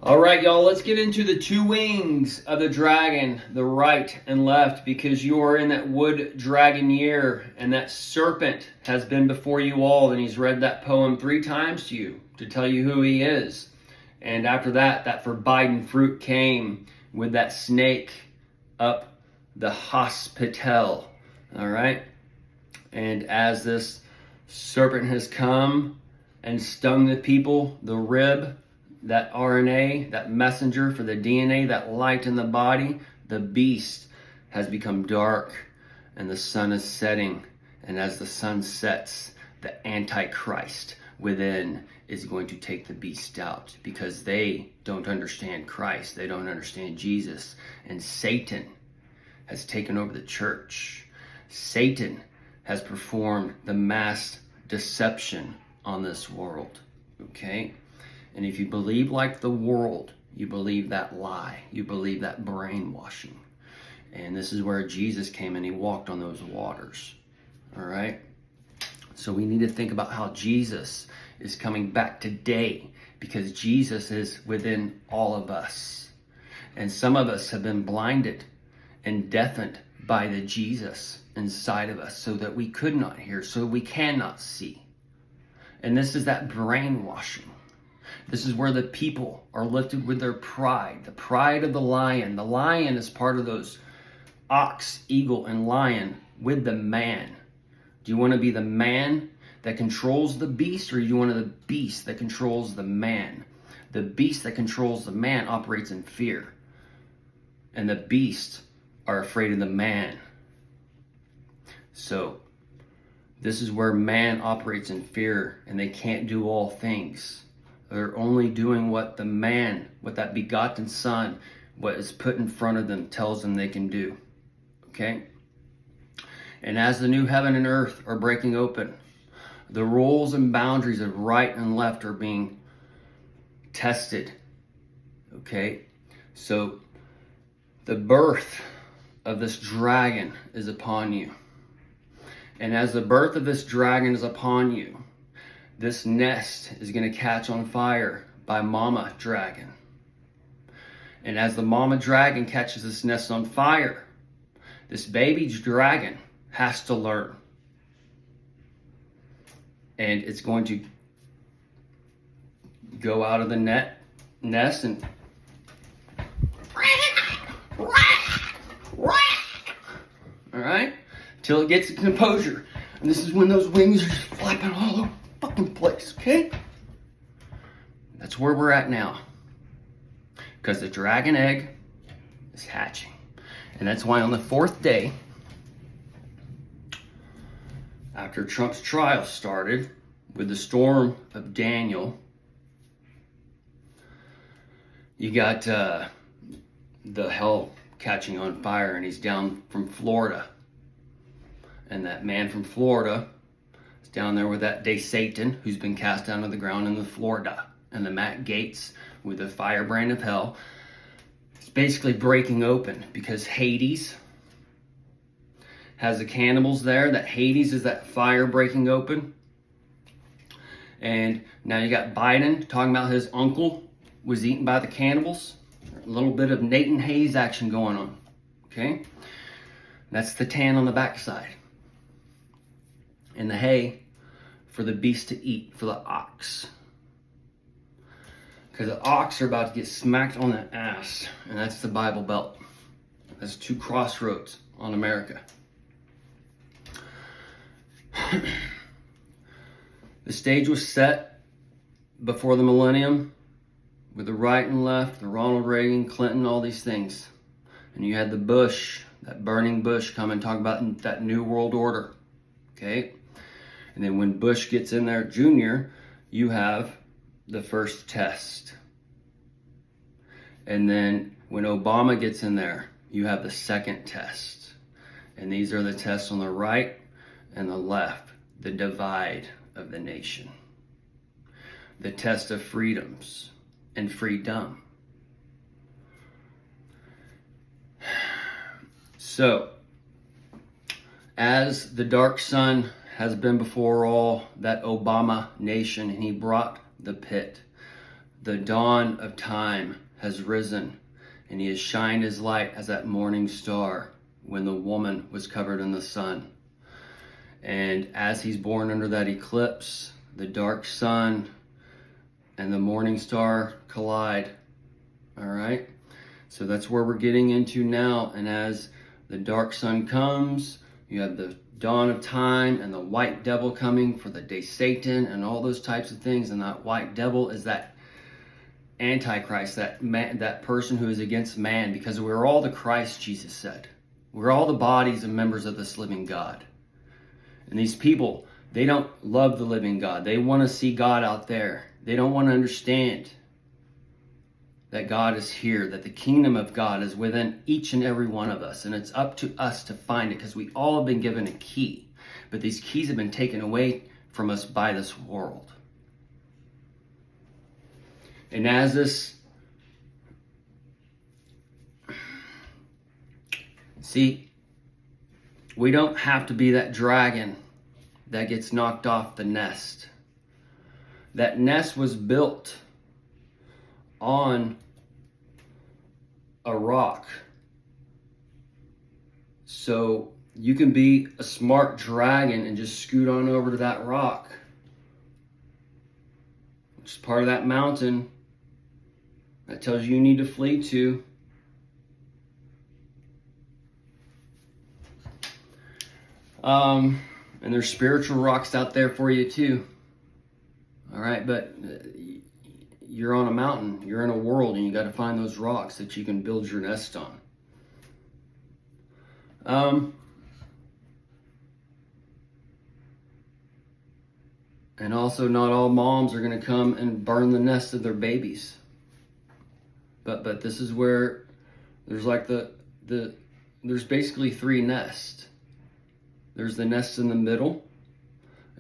All right, y'all, let's get into the two wings of the dragon, the right and left, because you are in that wood dragon year, and that serpent has been before you all, and he's read that poem 3 times to you to tell you who he is. And after that, that forbidden fruit came with that snake up the hospital. All right? And as this serpent has come and stung the people, the rib, that RNA, that messenger for the DNA, that light in the body, the beast has become dark and the sun is setting. And as the sun sets, the Antichrist within is going to take the beast out because they don't understand Christ. They don't understand Jesus. And Satan has taken over the church. Satan has performed the mass deception on this world. Okay? And if you believe like the world, you believe that lie. You believe that brainwashing. And this is where Jesus came and he walked on those waters. All right? So we need to think about how Jesus is coming back today, because Jesus is within all of us. And some of us have been blinded and deafened by the Jesus inside of us so that we could not hear, so we cannot see. And this is that brainwashing. This is where the people are lifted with their pride, the pride of the lion. The lion is part of those ox, eagle, and lion with the man. Do you want to be the man that controls the beast, or do you want to be the beast that controls the man? The beast that controls the man operates in fear. And the beasts are afraid of the man. So, this is where man operates in fear, and they can't do all things. They're only doing what the man, what that begotten son, what is put in front of them tells them they can do. Okay? And as the new heaven and earth are breaking open, the rules and boundaries of right and left are being tested. Okay? So, the birth of this dragon is upon you. And as the birth of this dragon is upon you, this nest is going to catch on fire by Mama Dragon. And as the Mama Dragon catches this nest on fire, this baby dragon has to learn. And it's going to go out of the nest and all right, till it gets its composure. And this is when those wings are just flapping all over the fucking place, okay? That's where we're at now. Because the dragon egg is hatching. And that's why on the 4th day, after Trump's trial started with the storm of Daniel, you got the hell catching on fire, and he's down from Florida. And that man from Florida is down there with that day Satan, who's been cast down to the ground in the Florida. And the Matt Gates with the firebrand of hell. It's basically breaking open because Hades has the cannibals there. That Hades is that fire breaking open. And now you got Biden talking about his uncle was eaten by the cannibals. A little bit of Nathan Hayes action going on. Okay? That's the tan on the backside. And the hay for the beast to eat, for the ox. Because the ox are about to get smacked on the ass. And that's the Bible Belt. That's 2 crossroads on America. The stage was set before the millennium with the right and left, the Ronald Reagan, Clinton, all these things. And you had the Bush, that burning Bush, come and talk about that new world order. Okay? And then when Bush gets in there, Jr., you have the first test. And then when Obama gets in there, you have the second test. And these are the tests on the right and the left, the divide of the nation. The test of freedoms and freedom. So, as the dark sun has been before all, that Obama nation, and he brought the pit. The dawn of time has risen, and he has shined his light as that morning star when the woman was covered in the sun. And as he's born under that eclipse, the dark sun and the morning star collide. All right? So that's where we're getting into now. And as the dark sun comes, you have the dawn of time and the white devil coming for the day Satan and all those types of things. And that white devil is that Antichrist, that man, that person who is against man, because we're all the Christ, Jesus said. We're all the bodies and members of this living God. And these people, they don't love the living God. They want to see God out there. They don't want to understand that God is here, that the kingdom of God is within each and every one of us. And it's up to us to find it, because we all have been given a key. But these keys have been taken away from us by this world. And as this, see, we don't have to be that dragon that gets knocked off the nest. That nest was built on a rock. So you can be a smart dragon and just scoot on over to that rock, which is part of that mountain that tells you need to flee to. And there's spiritual rocks out there for you too. All right, but you're on a mountain, you're in a world, and you got to find those rocks that you can build your nest on. And also, not all moms are going to come and burn the nest of their babies. But this is where there's like there's basically three nests. There's the nest in the middle,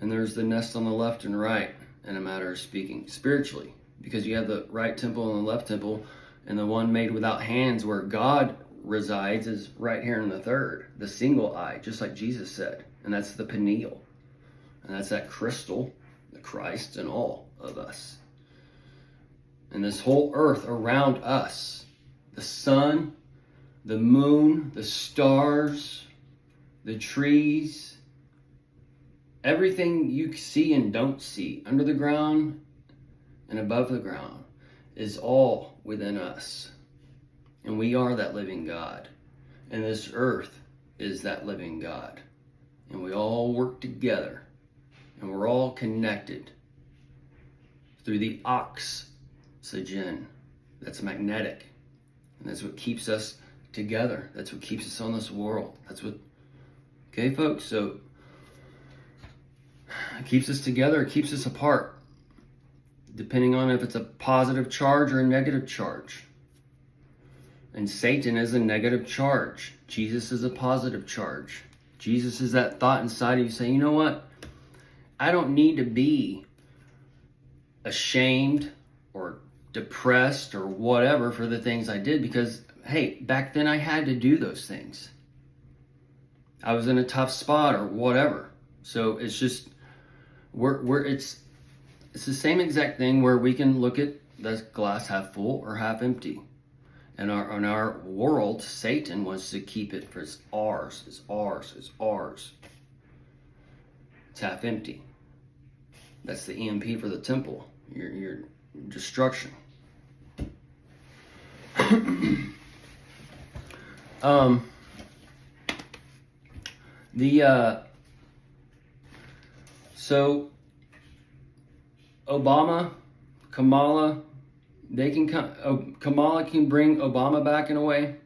and there's the nest on the left and right, in a matter of speaking, spiritually. Because you have the right temple and the left temple, and the one made without hands where God resides is right here in the third, the single eye, just like Jesus said. And that's the pineal. And that's that crystal, the Christ in all of us. And this whole earth around us, the sun, the moon, the stars, the trees, everything you see and don't see under the ground and above the ground is all within us. And we are that living God. And this earth is that living God. And we all work together. And we're all connected through the oxygen that's magnetic. And that's what keeps us together. That's what keeps us on this world. That's what, okay, folks? So it keeps us together, it keeps us apart, depending on if it's a positive charge or a negative charge. And Satan is a negative charge. Jesus is a positive charge. Jesus is that thought inside of you saying, you know what? I don't need to be ashamed or depressed or whatever for the things I did, because, hey, back then I had to do those things. I was in a tough spot or whatever. So it's just, it's the same exact thing where we can look at the glass half full or half empty. And in our world, Satan wants to keep it for it's ours, it's ours, it's ours. It's half empty. That's the EMP for the temple, your destruction. So Kamala, they can come. Kamala can bring Obama back in a way,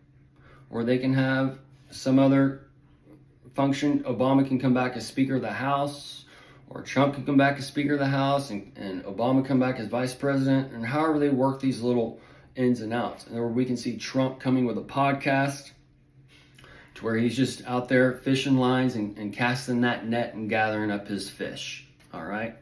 or they can have some other function. Obama can come back as Speaker of the House, or Trump can come back as Speaker of the House, and Obama come back as Vice President, and however they work these little ins and outs. And or we can see Trump coming with a podcast to where he's just out there fishing lines and casting that net and gathering up his fish. All right.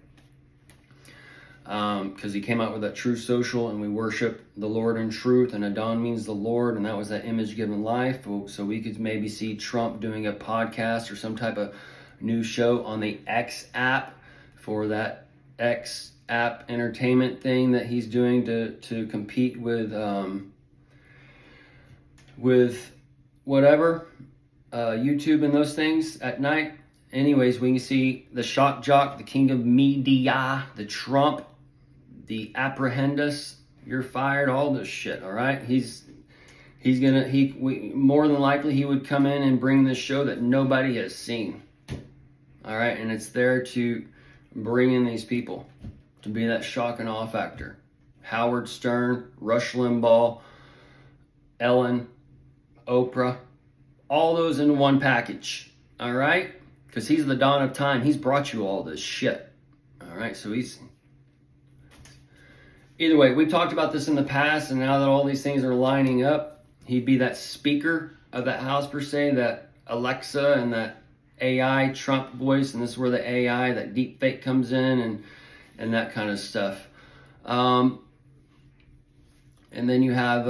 Because he came out with that True Social, and we worship the Lord in truth, and Adon means the Lord, and that was that image given life. So we could maybe see Trump doing a podcast or some type of new show on the X app for that X app entertainment thing that he's doing to compete with whatever, YouTube and those things at night. Anyways, we can see the shock jock, the king of media, the Trump, the apprehendus, you're fired, all this shit. All right, more than likely he would come in and bring this show that nobody has seen. All right, and it's there to bring in these people to be that shock and awe factor. Howard Stern, Rush Limbaugh, Ellen, Oprah, all those in one package. All right, because he's the dawn of time. He's brought you all this shit. All right, so he's. Either way, we've talked about this in the past, and now that all these things are lining up, he'd be that speaker of that house, per se, that Alexa and that AI Trump voice, and this is where the AI, that deep fake comes in, and that kind of stuff. And then you have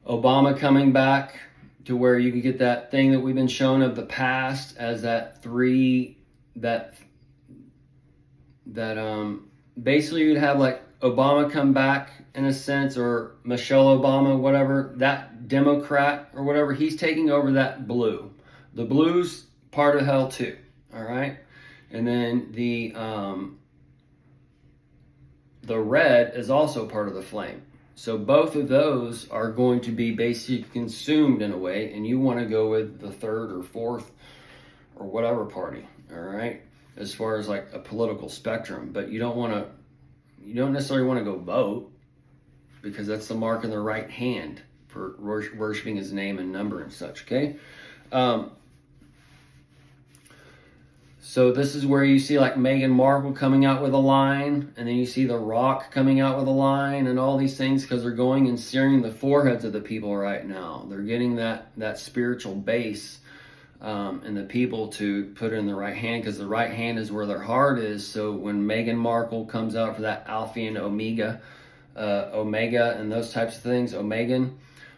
Obama coming back to where you can get that thing that we've been shown of the past as basically you'd have like Obama come back in a sense, or Michelle Obama, whatever, that Democrat or whatever, he's taking over that blue. The blue's part of hell too, all right? And then the red is also part of the flame. So both of those are going to be basically consumed in a way, and you want to go with the third or fourth or whatever party, all right? As far as like a political spectrum, but you don't necessarily want to go vote, because that's the mark in the right hand for worshiping his name and number and such, okay? So this is where you see like Meghan Markle coming out with a line, and then you see The Rock coming out with a line, and all these things, because they're going and searing the foreheads of the people right now. They're getting that spiritual base and the people to put in the right hand, because the right hand is where their heart is. So when Meghan Markle comes out for that Alpha and Omega and those types of things, Omegan,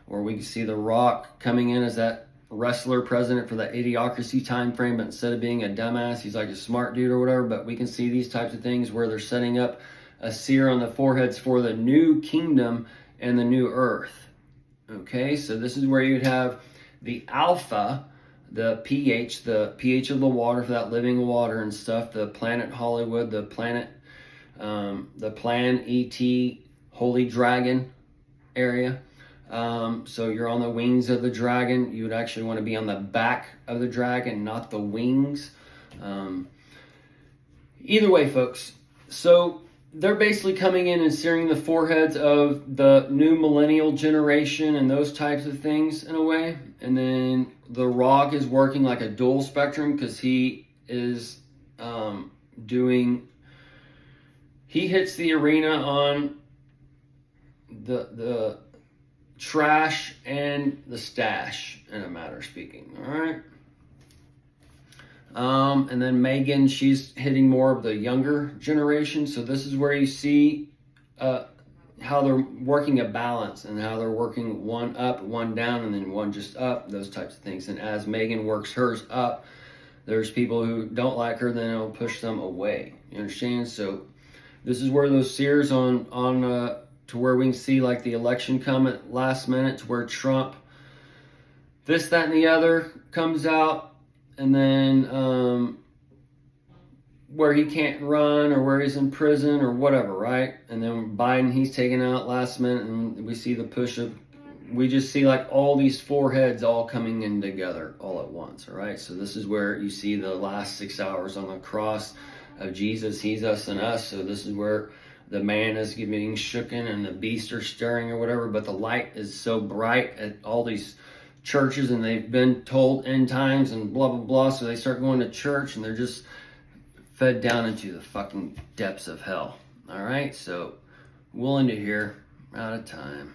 or we can see The Rock coming in as that wrestler president for that Idiocracy time frame, but instead of being a dumbass, he's like a smart dude or whatever. But we can see these types of things where they're setting up a seer on the foreheads for the new kingdom and the new earth. Okay, so this is where you'd have the Alpha, the pH of the water for that living water and stuff, the planet Hollywood, the Plan ET Holy Dragon area. So you're on the wings of the dragon. You would actually want to be on the back of the dragon, not the wings. Either way, folks. So they're basically coming in and searing the foreheads of the new millennial generation and those types of things in a way. And then The Rock is working like a dual spectrum, because he is he hits the arena on the trash and the stash, in a matter of speaking. All right. And then Meghan, she's hitting more of the younger generation. So this is where you see how they're working a balance, and how they're working one up, one down, and then one just up, those types of things. And as Meghan works hers up, there's people who don't like her, then it'll push them away. You understand? So this is where those seers to where we can see like the election come at last minute, to where Trump, this, that, and the other comes out, and then where he can't run, or where he's in prison or whatever, right? And then Biden, he's taken out last minute, and we see the push of, we just see like all these foreheads all coming in together all at once, all right? So this is where you see the last 6 hours on the cross of Jesus. He's us and us. So this is where the man is getting shooken and the beasts are stirring or whatever, but the light is so bright at all these churches, and they've been told end times and blah, blah, blah. So they start going to church, and they're just fed down into the fucking depths of hell. All right, so we'll end it here. Out of time.